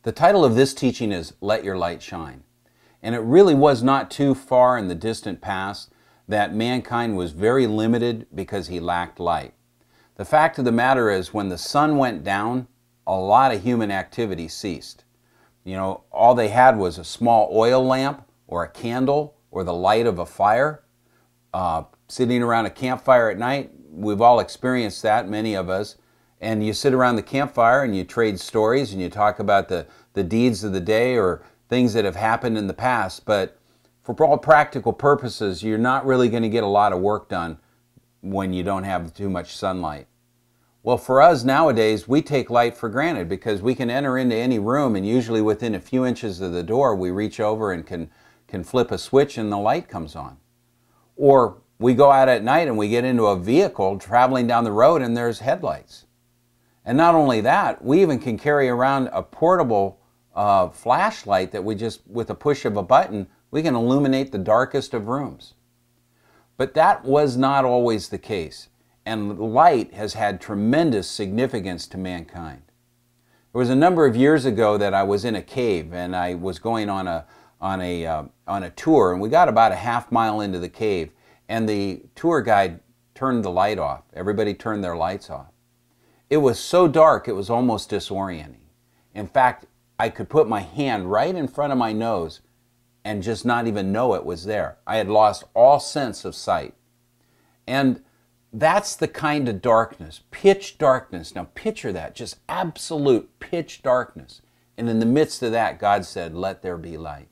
The title of this teaching is Let Your Light Shine. And it really was not too far in the distant past that mankind was very limited because he lacked light. The fact of the matter is, when the sun went down, a lot of human activity ceased. You know, all they had was a small oil lamp or a candle or the light of a fire. Sitting around a campfire at night, we've all experienced that, many of us. And you sit around the campfire and you trade stories and you talk about the deeds of the day or things that have happened in the past. But for all practical purposes, you're not really going to get a lot of work done when you don't have too much sunlight. Well, for us nowadays, we take light for granted because we can enter into any room, and usually within a few inches of the door, we reach over and can flip a switch and the light comes on. Or we go out at night and we get into a vehicle traveling down the road and there's headlights. And not only that, we even can carry around a portable flashlight that we just, with a push of a button, we can illuminate the darkest of rooms. But that was not always the case. And light has had tremendous significance to mankind. There was a number of years ago that I was in a cave and I was going on a tour, and we got about a half-mile into the cave, and the tour guide turned the light off. Everybody turned their lights off. It was so dark it was almost disorienting. In fact, I could put my hand right in front of my nose and just not even know it was there. I had lost all sense of sight. And that's the kind of darkness, pitch darkness. Now picture that, just absolute pitch darkness. And in the midst of that, God said, "Let there be light."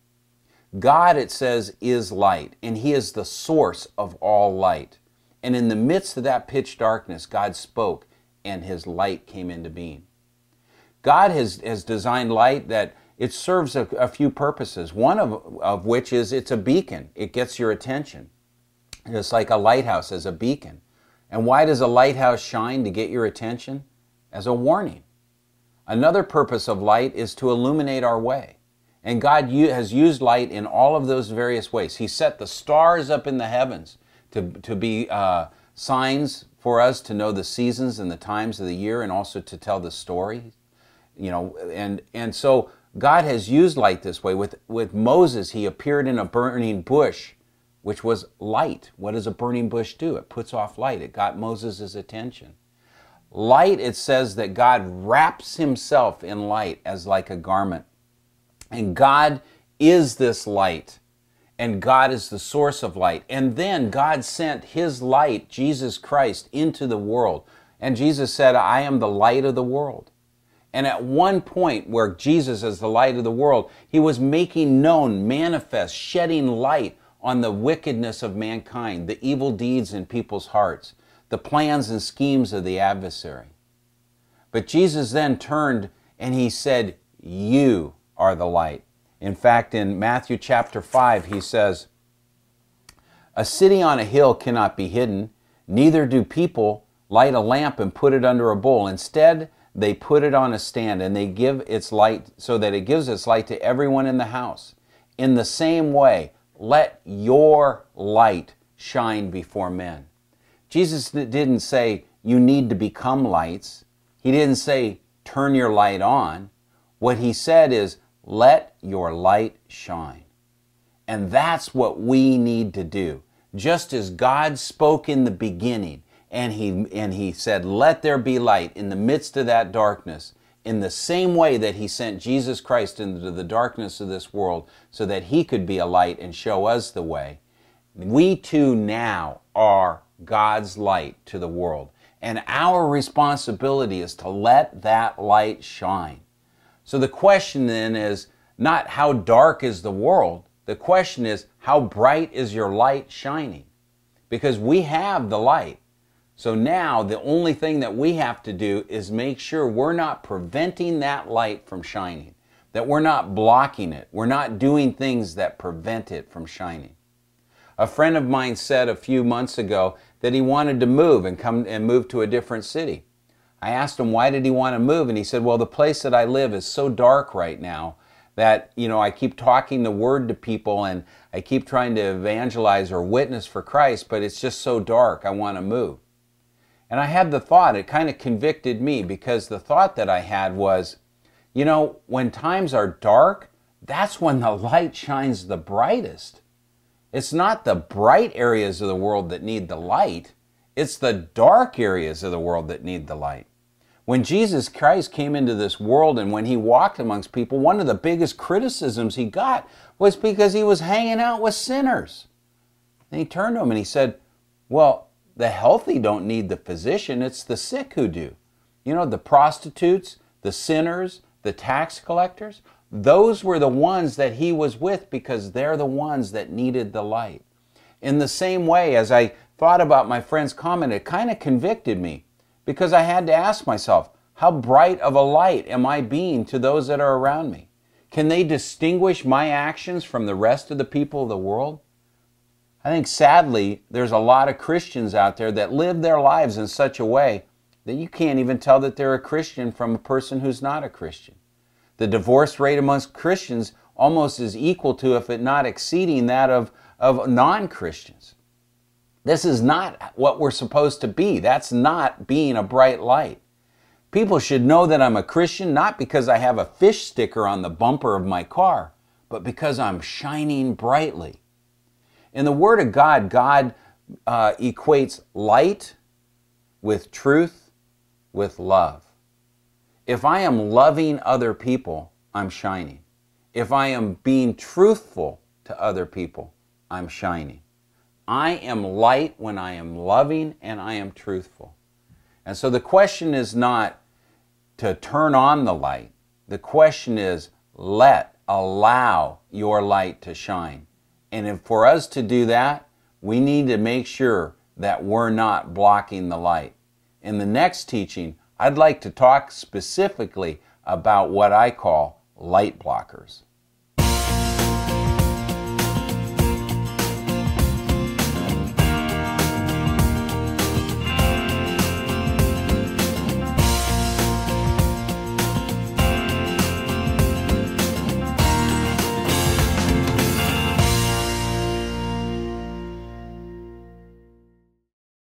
God, it says, is light, and He is the source of all light. And in the midst of that pitch darkness, God spoke, and His light came into being. God has designed light that it serves a few purposes, one of which is it's a beacon. It gets your attention. Just like a lighthouse as a beacon. And why does a lighthouse shine? To get your attention? As a warning. Another purpose of light is to illuminate our way. And God has used light in all of those various ways. He set the stars up in the heavens to be signs for us to know the seasons and the times of the year, and also to tell the story. You know, and so God has used light this way. With Moses, he appeared in a burning bush, which was light. What does a burning bush do? It puts off light. It got Moses' attention. Light, it says that God wraps Himself in light as like a garment. And God is this light. And God is the source of light. And then God sent His light, Jesus Christ, into the world. And Jesus said, "I am the light of the world." And at one point where Jesus is the light of the world, He was making known, manifest, shedding light on the wickedness of mankind, the evil deeds in people's hearts, the plans and schemes of the adversary. But Jesus then turned and He said, "You are the light." In fact, in Matthew chapter 5, He says, "A city on a hill cannot be hidden, neither do people light a lamp and put it under a bowl. Instead, they put it on a stand, and they give its light so that it gives its light to everyone in the house. In the same way, let your light shine before men." Jesus didn't say you need to become lights. He didn't say turn your light on. What He said is let your light shine. And that's what we need to do. Just as God spoke in the beginning, and he said, "Let there be light," in the midst of that darkness, in the same way that He sent Jesus Christ into the darkness of this world so that He could be a light and show us the way, we too now are God's light to the world. And our responsibility is to let that light shine. So the question then is not how dark is the world. The question is how bright is your light shining? Because we have the light. So now the only thing that we have to do is make sure we're not preventing that light from shining, that we're not blocking it, we're not doing things that prevent it from shining. A friend of mine said a few months ago that he wanted to move and move to a different city. I asked him why did he want to move, and he said, "Well, the place that I live is so dark right now that, you know, I keep talking the word to people and I keep trying to evangelize or witness for Christ, but it's just so dark, I want to move." And I had the thought, it kind of convicted me, because the thought that I had was, You know, when times are dark, that's when the light shines the brightest. It's not the bright areas of the world that need the light. It's the dark areas of the world that need the light. When Jesus Christ came into this world and when he walked amongst people, one of the biggest criticisms he got was because he was hanging out with sinners. And he turned to him and he said, well, the healthy don't need the physician, it's the sick who do. You know, the prostitutes, the sinners, the tax collectors, those were the ones that he was with because they're the ones that needed the light. In the same way, as I thought about my friend's comment, it kind of convicted me because I had to ask myself, how bright of a light am I being to those that are around me? Can they distinguish my actions from the rest of the people of the world? I think sadly, there's a lot of Christians out there that live their lives in such a way that you can't even tell that they're a Christian from a person who's not a Christian. The divorce rate amongst Christians almost is equal to, if it not exceeding, that of non-Christians. This is not what we're supposed to be. That's not being a bright light. People should know that I'm a Christian not because I have a fish sticker on the bumper of my car, but because I'm shining brightly. In the Word of God, God equates light with truth, with love. If I am loving other people, I'm shining. If I am being truthful to other people, I'm shining. I am light when I am loving and I am truthful. And so the question is not to turn on the light. The question is allow your light to shine. And for us to do that, we need to make sure that we're not blocking the light. In the next teaching, I'd like to talk specifically about what I call light blockers.